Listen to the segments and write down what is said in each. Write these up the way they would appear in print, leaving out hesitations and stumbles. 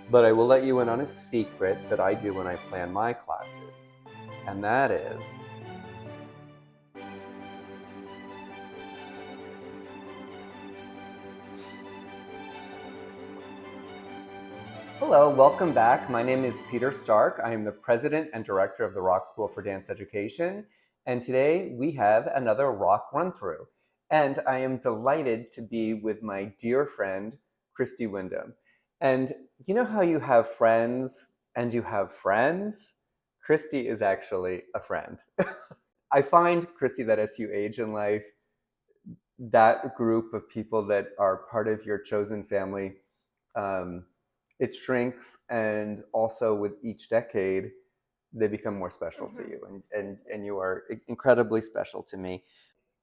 But I will let you in on a secret that I do when I plan my classes, and that is hello, welcome back. My name is Peter Stark. I am the president and director of the Rock School for Dance Education. And today we have another rock run through. And I am delighted to be with my dear friend, Kristina Windom. And you know how you have friends and you have friends? Kristy is actually a friend. I find, Kristy, that as you age in life, that group of people that are part of your chosen family, it shrinks, and also with each decade they become more special to you, and you are incredibly special to me.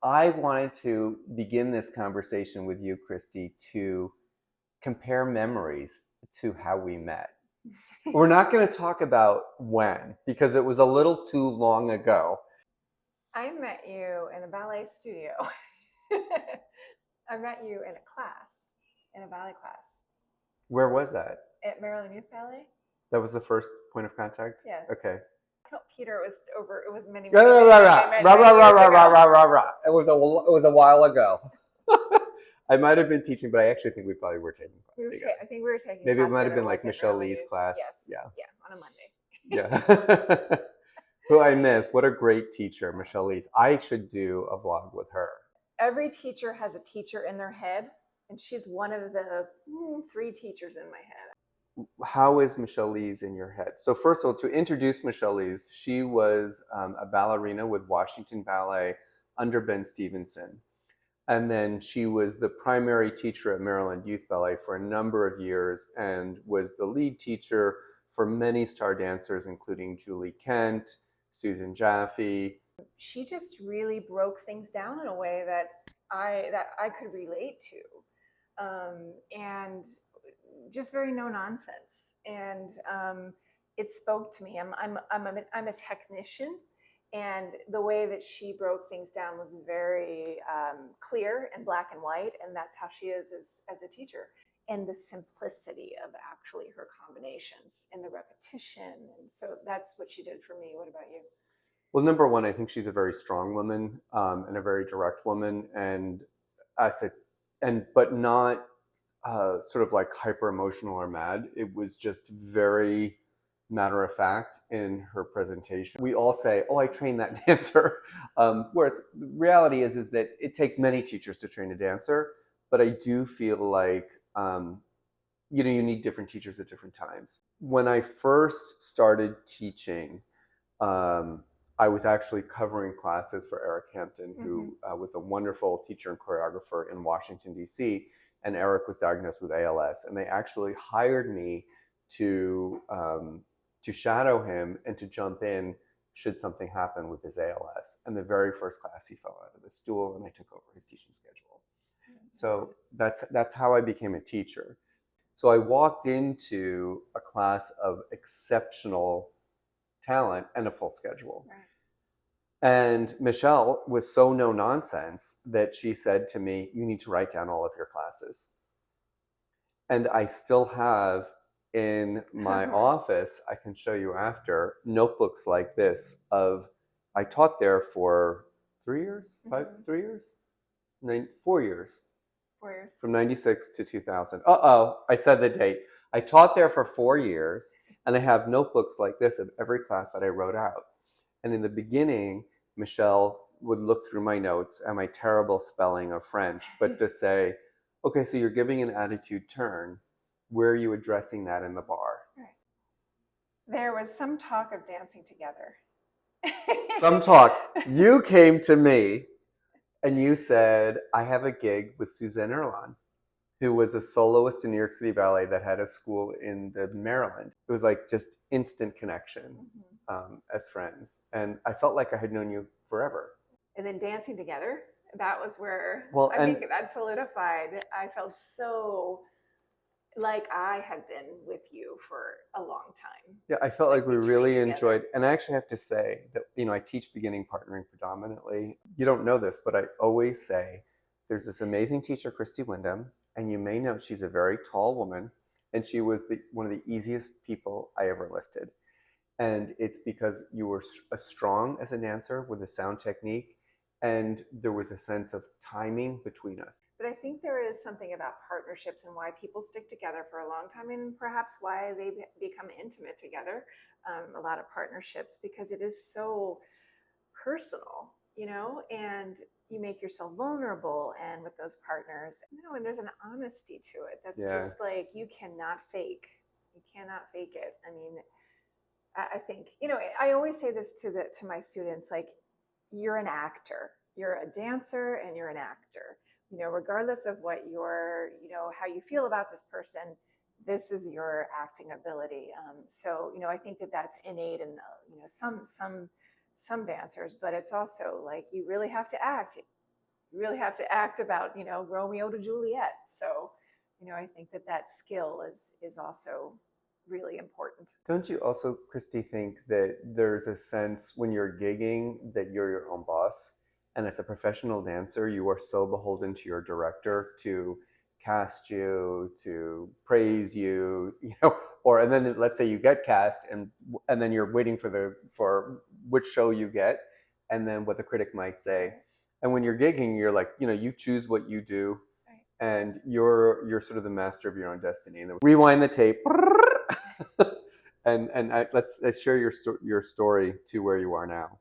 I wanted to begin this conversation with you, Kristy, to compare memories to how we met. We're not going to talk about when, because it was a little too long ago. I met you in a ballet studio. I met you in a class, in a ballet class. Where was that? At Maryland Youth Ballet? That was the first point of contact? Yes. Okay. Peter, it was many, Rah, many, rah, many, rah, many, rah, many, rah, many rah, rah, years rah, ago. rah, rah, rah, rah. It was a while ago. I might have been teaching, but I actually think we probably were taking class together. I think we were taking Maybe it class might have together. been like Was it Michelle Maryland Lee's Youth? class. Yes. Yeah. Yeah, on a Monday. Yeah. Who I miss. What a great teacher, Yes. Michelle Lee's. I should do a vlog with her. Every teacher has a teacher in their head, and she's one of the 3 teachers in my head. How is Michelle Lee's in your head? So first of all, to introduce Michelle Lee's, she was a ballerina with Washington Ballet under Ben Stevenson. And then she was the primary teacher at Maryland Youth Ballet for a number of years and was the lead teacher for many star dancers, including Julie Kent, Susan Jaffe. She just really broke things down in a way that I could relate to, and just very no nonsense. And it spoke to me. I'm a technician, and the way that she broke things down was very clear and black and white, and that's how she is as a teacher. And the simplicity of actually her combinations and the repetition, and so that's what she did for me. What about you? Well, number one, I think she's a very strong woman and a very direct woman, and but not sort of like hyper emotional or mad. It was just very matter of fact in her presentation. We all say, "Oh, I trained that dancer," whereas the reality is that it takes many teachers to train a dancer. But I do feel like you need different teachers at different times. When I first started teaching, I was actually covering classes for Eric Hampton, who was a wonderful teacher and choreographer in Washington, D.C., and Eric was diagnosed with ALS. And they actually hired me to shadow him and to jump in should something happen with his ALS. And the very first class, he fell out of the stool, and I took over his teaching schedule. So that's how I became a teacher. So I walked into a class of exceptional talent and a full schedule. Right. And Michelle was so no nonsense that she said to me, "You need to write down all of your classes." And I still have in my office, I can show you after, notebooks like this I taught there for 3 years, 3 years, 4 years. 4 years. From 96 to 2000. I said the date. I taught there for 4 years, and I have notebooks like this of every class that I wrote out. And in the beginning, Michelle would look through my notes and my terrible spelling of French, but to say, "Okay, so you're giving an attitude turn. Where are you addressing that in the bar?" Right. There was some talk of dancing together. Some talk. You came to me and you said, "I have a gig with Suzanne Erlon, who was a soloist in New York City Ballet that had a school in Maryland." It was like just instant connection as friends. And I felt like I had known you forever. And then dancing together, that was where I think that solidified. I felt so like I had been with you for a long time. Yeah, I felt like we really enjoyed, and I actually have to say that, I teach beginning partnering predominantly. You don't know this, but I always say there's this amazing teacher, Kristina Windom, and you may know she's a very tall woman, and she was one of the easiest people I ever lifted. And it's because you were as strong as a dancer with a sound technique, and there was a sense of timing between us. But I think there is something about partnerships and why people stick together for a long time, and perhaps why they become intimate together. A lot of partnerships, because it is so personal, and you make yourself vulnerable, and with those partners, and there's an honesty to it that's Yeah, just like you cannot fake. You cannot fake it. I mean, I think I always say this to my students, like, you're an actor, you're a dancer, and you're an actor. Regardless of what how you feel about this person, this is your acting ability. So I think that that's innate in some dancers, but it's also like you really have to act. You really have to act about Romeo to Juliet. So I think that skill is also really important. don't you also, Christy, think that there's a sense when you're gigging that you're your own boss? And as a professional dancer, you are so beholden to your director to cast you, to praise you, or and then let's say you get cast, and then you're waiting for which show you get, and then what the critic might say. And when you're gigging, you're like, you choose what you do, and you're sort of the master of your own destiny. And then rewind the tape. Let's share your story to where you are now.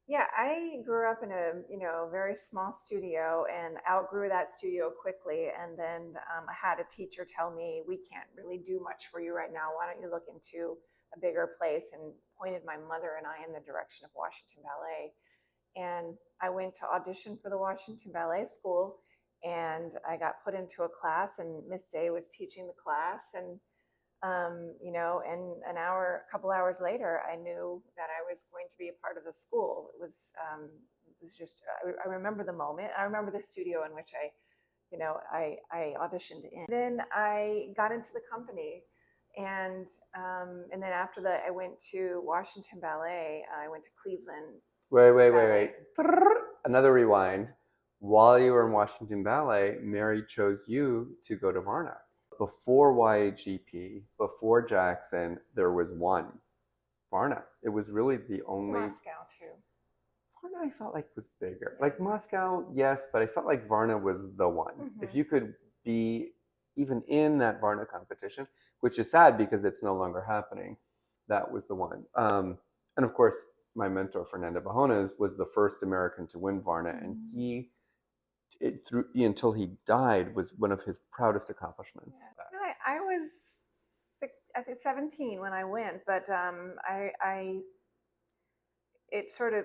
Yeah, I grew up in a very small studio and outgrew that studio quickly. And then I had a teacher tell me, we can't really do much for you right now. Why don't you look into a bigger place? And pointed my mother and I in the direction of Washington Ballet. And I went to audition for the Washington Ballet School, and I got put into a class, and Miss Day was teaching the class. And and a couple hours later, I knew that I was going to be a part of the school. It was just, I remember the moment. I remember the studio in which I auditioned in. Then I got into the company, and then after that, I went to Washington Ballet. I went to Cleveland. Wait. Another rewind. While you were in Washington Ballet, Mary chose you to go to Varna. Before YAGP, before Jackson, there was one, Varna. It was really the only. Moscow too. Varna, I felt like was bigger. Like Moscow, yes, but I felt like Varna was the one. Mm-hmm. If you could be even in that Varna competition, which is sad because it's no longer happening, that was the one. And of course, my mentor Fernando Bajones was the first American to win Varna, Mm-hmm. and until he died, was one of his proudest accomplishments. Yeah. I was I think 17 when I went, but it sort of,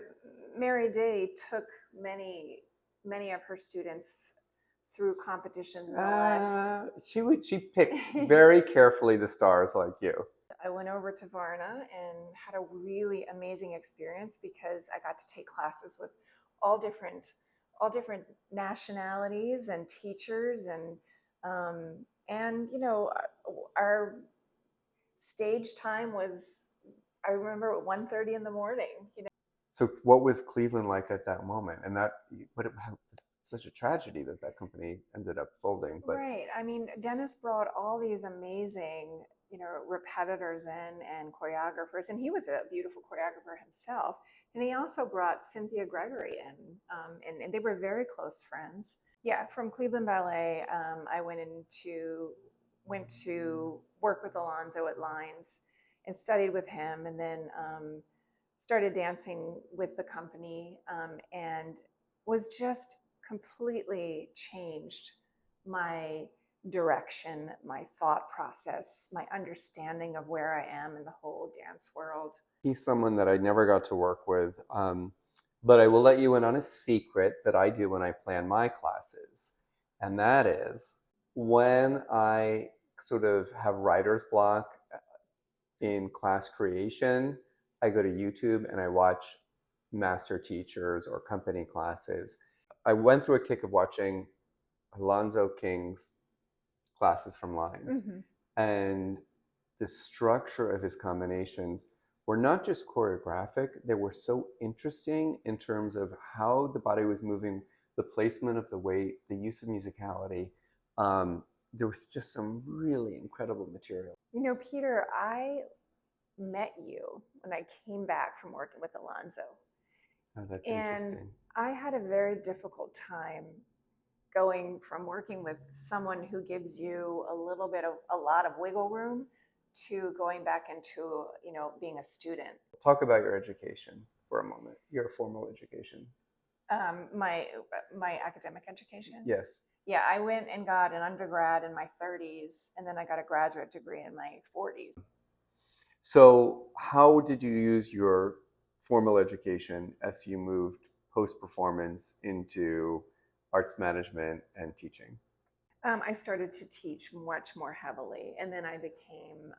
Mary Day took many of her students through competitions in the West. She picked very carefully the stars like you. I went over to Varna and had a really amazing experience because I got to take classes with all different nationalities and teachers, and our stage time was, I remember, at 1:30 in the morning. So what was Cleveland like at that moment? And such a tragedy that company ended up folding. But right. I mean, Dennis brought all these amazing, repetitors in and choreographers, and he was a beautiful choreographer himself. And he also brought Cynthia Gregory in, and they were very close friends. Yeah, from Cleveland Ballet, I went to work with Alonzo at Lines and studied with him, and then started dancing with the company, and was just completely changed my direction, my thought process, my understanding of where I am in the whole dance world. He's someone that I never got to work with, but I will let you in on a secret that I do when I plan my classes, and that is when I sort of have writer's block in class creation, I go to YouTube and I watch master teachers or company classes. I went through a kick of watching Alonzo King's classes from Lines, and the structure of his combinations were not just choreographic, they were so interesting in terms of how the body was moving, the placement of the weight, the use of musicality. there was just some really incredible material. You know, Peter, I met you when I came back from working with Alonzo. Oh, that's And interesting. I had a very difficult time going from working with someone who gives you a lot of wiggle room to going back into, being a student. Talk about your education for a moment, your formal education. My academic education. Yes. Yeah, I went and got an undergrad in my 30s, and then I got a graduate degree in my 40s. So, how did you use your formal education as you moved post performance into arts management and teaching? I started to teach much more heavily, and then I became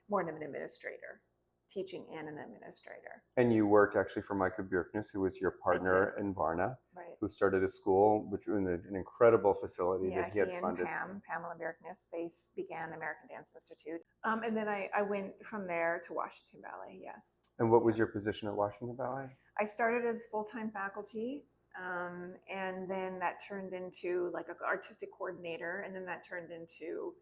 more an administrator, teaching and an administrator. And you worked actually for Micah Bjerknes, who was your I did, partner in Varna, right. who started a school, which was an incredible facility Yeah, that he had he and funded. Pamela Bjerknes, they began American Dance Institute. And then I went from there to Washington Ballet, yes. And what Yeah. was your position at Washington Ballet? I started as full-time faculty, and then that turned into like an artistic coordinator, and then that turned into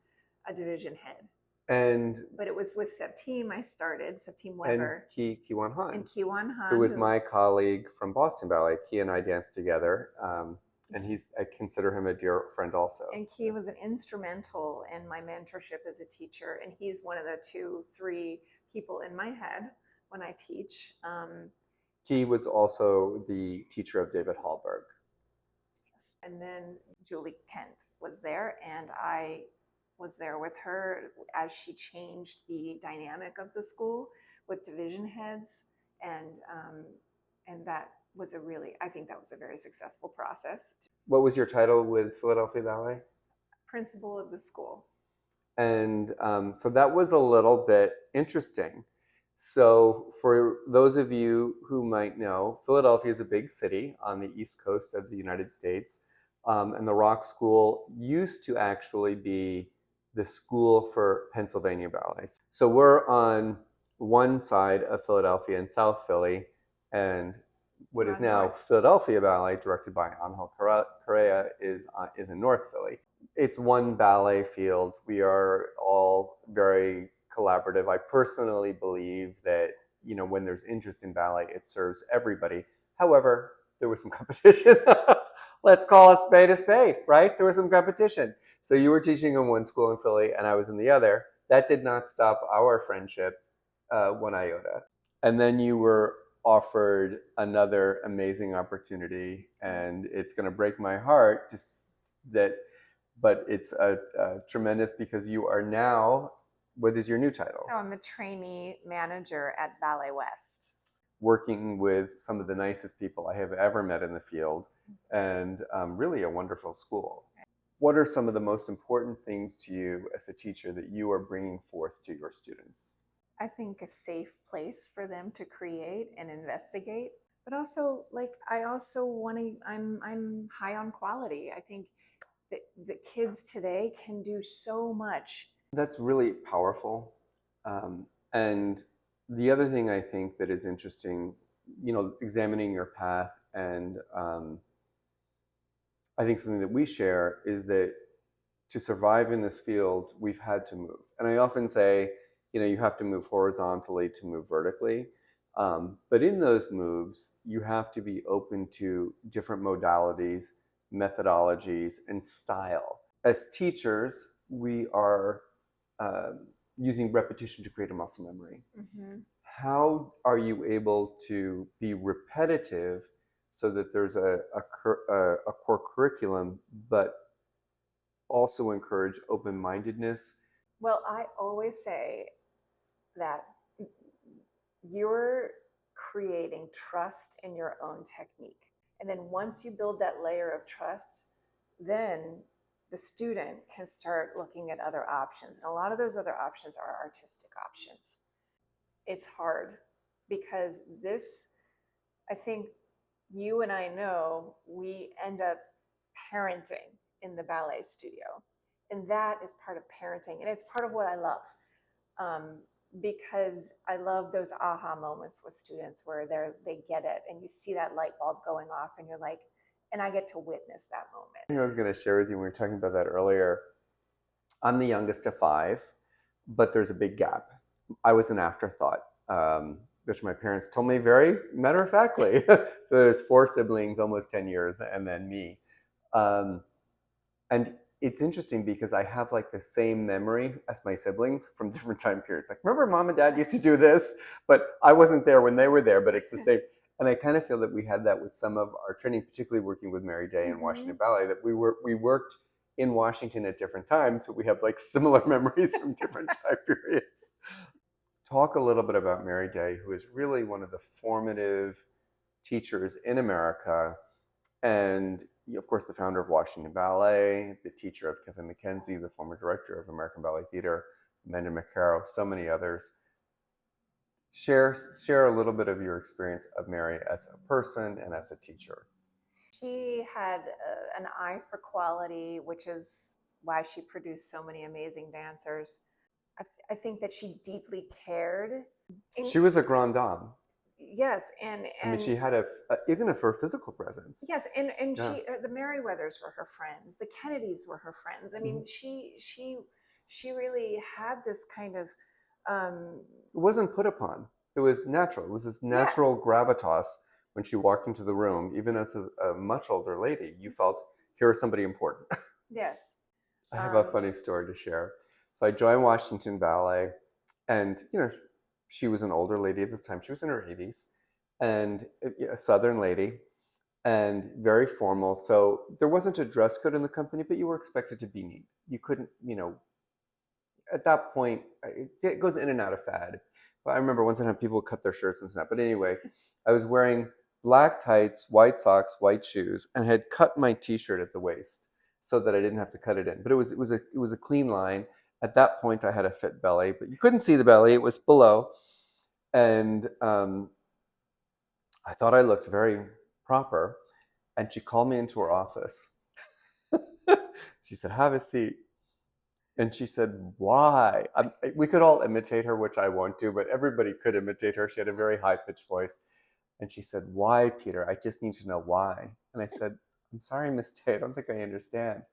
a division head. And But it was with Septime I started, Septime and Weber Kiwan Han, and Kiwan Han, who was my colleague from Boston Ballet. Ki and I danced together, and I consider him a dear friend also. And Ki was an instrumental in my mentorship as a teacher, and he's one of the 2, 3 people in my head when I teach. He was also the teacher of David Hallberg. Yes. And then Julie Kent was there, and I was there with her as she changed the dynamic of the school with division heads, and that was I think that was a very successful process. What was your title with Philadelphia Ballet? Principal of the school. And so that was a little bit interesting. So, for those of you who might know, Philadelphia is a big city on the East Coast of the United States. And the Rock School used to actually be the school for Pennsylvania Ballet. So, we're on one side of Philadelphia in South Philly, and what is now Philadelphia Ballet, directed by Angel Correa, is in North Philly. It's one ballet field. We are all very collaborative. I personally believe that, when there's interest in ballet, it serves everybody. However, there was some competition. Let's call a spade, right? There was some competition. So you were teaching in one school in Philly and I was in the other. That did not stop our friendship one iota. And then you were offered another amazing opportunity, and it's going to break my heart but it's a tremendous, because you are now, what is your new title? So I'm a trainee manager at Ballet West. Working with some of the nicest people I have ever met in the field, and really a wonderful school. What are some of the most important things to you as a teacher that you are bringing forth to your students? I think a safe place for them to create and investigate, but also I'm high on quality. I think that the kids today can do so much. That's really powerful. And the other thing I think that is interesting, examining your path, and I think something that we share is that to survive in this field, we've had to move. And I often say, you have to move horizontally to move vertically. But in those moves, you have to be open to different modalities, methodologies, and style. As teachers, we are using repetition to create a muscle memory. Mm-hmm. How are you able to be repetitive so that there's a core curriculum, but also encourage open-mindedness? Well, I always say that you're creating trust in your own technique. And then once you build that layer of trust, then the student can start looking at other options. And a lot of those other options are artistic options. It's hard because I think you and I know, we end up parenting in the ballet studio. And that is part of parenting. And it's part of what I love. Because I love those aha moments with students where they get it and you see that light bulb going off and you're like, and I get to witness that moment. I was going to share with you, we were talking about that earlier. I'm the youngest of five, but there's a big gap. I was an afterthought, which my parents told me very matter of factly. So there's four siblings, almost 10 years, and then me. Um, and it's interesting because I have like the same memory as my siblings from different time periods. Like, remember mom and dad used to do this, but I wasn't there when they were there, but it's the same. And I kind of feel that we had that with some of our training, particularly working with Mary Day and Washington Mm-hmm. Ballet, that we worked in Washington at different times, but we have like similar memories from different time periods. Talk a little bit about Mary Day, who is really one of the formative teachers in America, and of course the founder of Washington Ballet, the teacher of Kevin McKenzie, the former director of American Ballet Theater, Amanda McCarroll, so many others. Share a little bit of your experience of Mary as a person and as a teacher. She had an eye for quality, which is why she produced so many amazing dancers. I think that she deeply cared. She was a grande dame. Yes, I mean, and she had even for a physical presence. yes, and Yeah. she the Merriweathers were her friends, the Kennedys were her friends. I mean, Mhm. she really had this kind of It wasn't put upon. It was natural. It was this yeah, natural gravitas when she walked into the room, even as a much older lady. You felt, here is somebody important. yes, I have a um, funny story to share. So I joined Washington Ballet, and she was an older lady at this time. She was in her 80s, and a Southern lady, and very formal. So there wasn't a dress code in the company, but you were expected to be neat. You couldn't, at that point, it goes in and out of fad. But I remember once I had people cut their shirts and snap. But anyway, I was wearing black tights, white socks, white shoes, and had cut my T-shirt at the waist so that I didn't have to cut it in. But it was a clean line. At that point, I had a fit belly, but you couldn't see the belly; it was below, and I thought I looked very proper. And she called me into her office. She said, "Have a seat." And she said, "Why?" We could all imitate her, which I won't do, but everybody could imitate her. She had a very high pitched voice. And she said, "Why, Peter? I just need to know why." And I said, "I'm sorry, Miss Tay, I don't think I understand."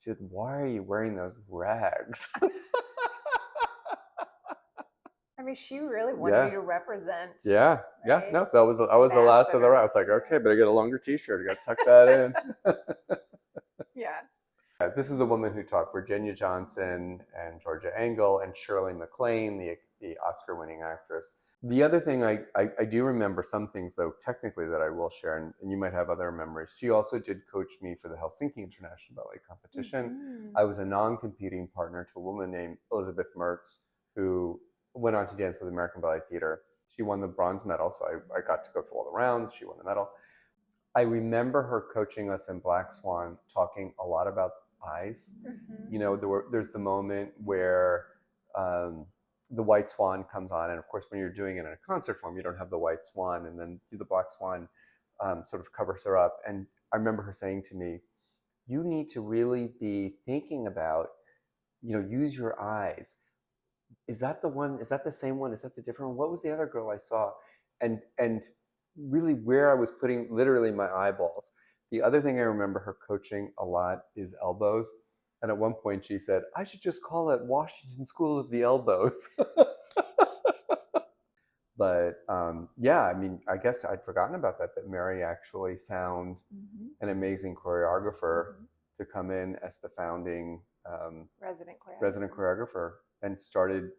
She said, "Why are you wearing those rags?" I mean, she really wanted Yeah, you to represent, yeah, yeah. right? No, so I was the last of the round. I Ambassador. was like, okay, Yeah. better get a longer T-shirt. I got to tuck that in. Yeah. Yeah, this is the woman who taught Virginia Johnson and Georgia Engel and Shirley MacLaine, the Oscar-winning actress. The other thing I do remember some things, though, technically that I will share, and you might have other memories. She also did coach me for the Helsinki International Ballet Competition. Mm-hmm. I was a non-competing partner to a woman named Elizabeth Mertz, who went on to dance with American Ballet Theater. She won the bronze medal, so I got to go through all the rounds. She won the medal. I remember her coaching us in Black Swan, talking a lot about eyes. Mm-hmm. There's the moment where um, the white swan comes on, and of course, when you're doing it in a concert form, you don't have the white swan, and then the black swan sort of covers her up. And I remember her saying to me, "You need to really be thinking about, use your eyes. Is that the one? Is that the same one? Is that the different one? What was the other girl I saw?" And really where I was putting literally my eyeballs. The other thing I remember her coaching a lot is elbows. And at one point she said, "I should just call it Washington School of the Elbows." But yeah, I mean, I guess I'd forgotten about that Mary actually found Mm-hmm. an amazing choreographer Mm-hmm. to come in as the founding Resident resident choreographer. choreographer and started,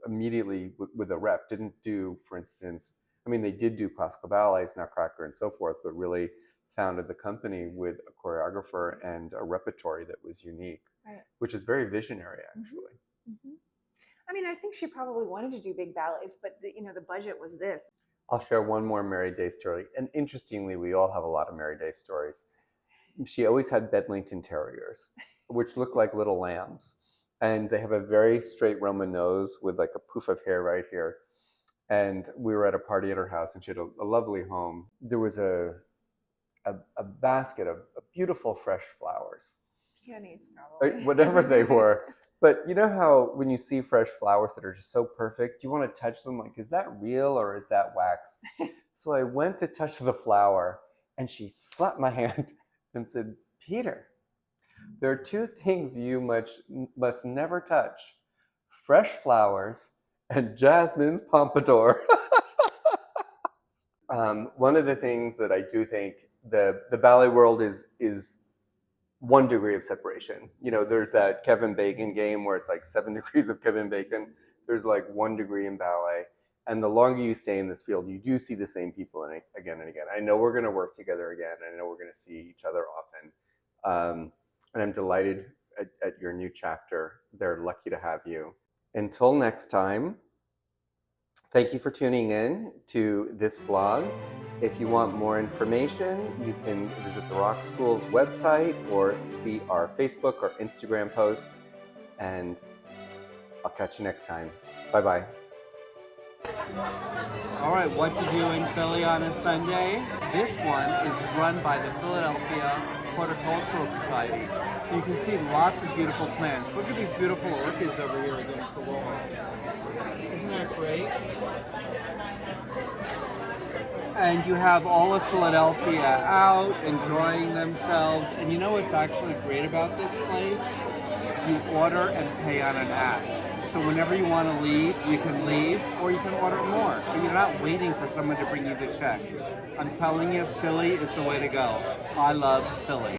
immediately with a rep. Didn't do, for instance, I mean, they did do classical ballets, Nutcracker, and so forth, but really founded the company with a choreographer and a repertory that was unique, Right. which is very visionary, Mm-hmm. actually. Mm-hmm. I mean, I think she probably wanted to do big ballets, but the budget was this. I'll share one more Mary Day story. And interestingly, we all have a lot of Mary Day stories. She always had Bedlington Terriers, which look like little lambs. And they have a very straight Roman nose with like a poof of hair right here. And we were at a party at her house, and she had a lovely home. There was a basket of beautiful fresh flowers, Peonies, probably. whatever they were. But you know how when you see fresh flowers that are just so perfect, you want to touch them like, is that real or is that wax? So I went to touch the flower, and she slapped my hand and said, "Peter, There are two things you must never touch: fresh flowers and Jasmine's pompadour. One of the things that I do think the ballet world is one degree of separation. You know, there's that Kevin Bacon game where it's like 7 degrees of Kevin Bacon. There's like 1 degree in ballet. And the longer you stay in this field, you do see the same people again and again. I know we're going to work together again. I know we're going to see each other often. And I'm delighted at your new chapter. They're lucky to have you. Until next time, thank you for tuning in to this vlog. If you want more information, you can visit the Rock School's website or see our Facebook or Instagram post. And I'll catch you next time. Bye-bye. All right, what to do in Philly on a Sunday? This one is run by the Philadelphia Horticultural Society. So you can see lots of beautiful plants. Look at these beautiful orchids over here against the wall. Isn't that great? And you have all of Philadelphia out enjoying themselves. And you know what's actually great about this place? You order and pay on an app. So whenever you want to leave, you can leave, or you can order more. But you're not waiting for someone to bring you the check. I'm telling you, Philly is the way to go. I love Philly.